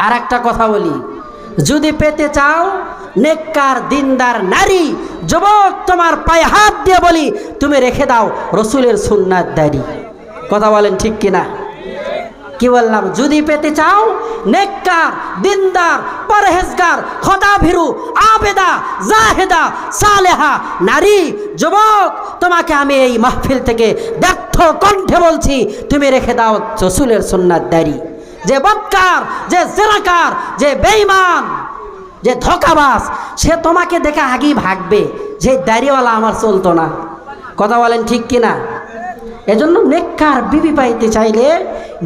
আর একটা কথা বলি, যদি পেতে চাও নেককার দিনদার নারী, যুবক তোমার পায়ে হাত দিয়ে বলি তুমি রেখে দাও রসুলের সুন্নাত দাড়ি। কথা বলেন ঠিক কিনা? কি বললাম? যদি পেতে চাও নেককার দিনদার পরহেজগার খোদাভীরু আবেদা জাহেদা সালেহা নারী, যুবক তোমাকে আমি এই মাহফিল থেকে ব্যর্থ কণ্ঠে বলছি তুমি রেখে দাও রসুলের সুন্নাত দাড়ি। যে বদকার, যে জেনাকার, যে বেঈমান, যে ধোঁকাবাজ, সে তোমাকে দেখে আগেই ভাগবে যে দাড়িওয়ালা আমার চলতো না। কথা বলেন ঠিক কিনা? এজন্য নেককার বিবি পাইতে চাইলে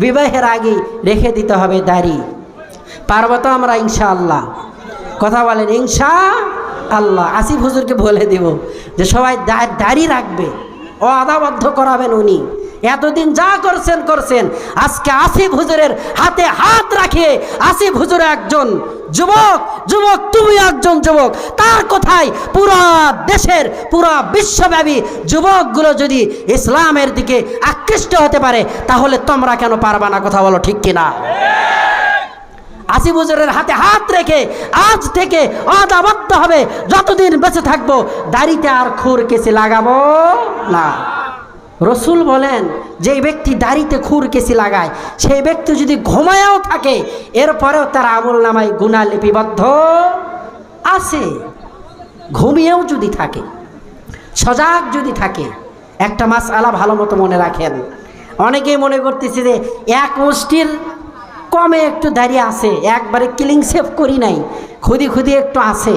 বিবাহের আগে রেখে দিতে হবে দাড়ি। পারবো তো আমরা ইনশাআল্লাহ? কথা বলেন ইনশাআল্লাহ। আসিফ হুজুরকে বলে দেব যে সবাই দাড়ি রাখবে, ও আদাবদ্ধ করাবেন উনি। এতদিন যা করছেন, আজকে আসিফ হুজুরের হাতে হাত রাখে। আসিফ হুজুর একজন যুবক, তুমি একজন যুবক, তার কথায় পুরা দেশের পুরা বিশ্বব্যাপী যুবকগুলো যদি ইসলামের দিকে আকৃষ্ট হতে পারে তাহলে তোমরা কেন পারবা না? কথা বলো ঠিক কিনা? আসিফ হুজুরের হাতে হাত রেখে আজ থেকে আদাবদ্ধ হবে, যতদিন বেঁচে থাকবো দাড়িতে আর খুর কেসি লাগাবো না। রসুল বলেন যে ব্যক্তি দাড়িতে খুর কেসি লাগায় সেই ব্যক্তি যদি ঘুমায়াও থাকে এরপরেও তার আমল নামায় গুনাহ লিপিবদ্ধ আছে। ঘুমিয়েও যদি থাকে, সজাগ যদি থাকে। একটা মাসআলা ভালো মতো মনে রাখেন। অনেকেই মনে করতেছে যে এক মুষ্টির কমে একটু দাড়ি আছে, একবারে ক্লিং সেভ করি নাই, খুদি একটু আছে।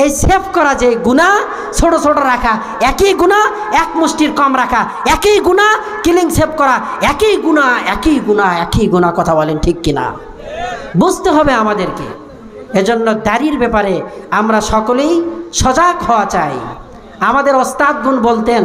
এই সেভ করা যে গুনাহ, ছোট ছোট রাখা একই গুনাহ, এক মুষ্টির কম রাখা একই গুনাহ, ক্লিং সেভ করা একই গুনাহ। কথা বলেন ঠিক কিনা? বুঝতে হবে আমাদেরকে। এজন্য দাড়ির ব্যাপারে আমরা সকলেই সজাগ হওয়া চাই। আমাদের ওস্তাদগুন বলতেন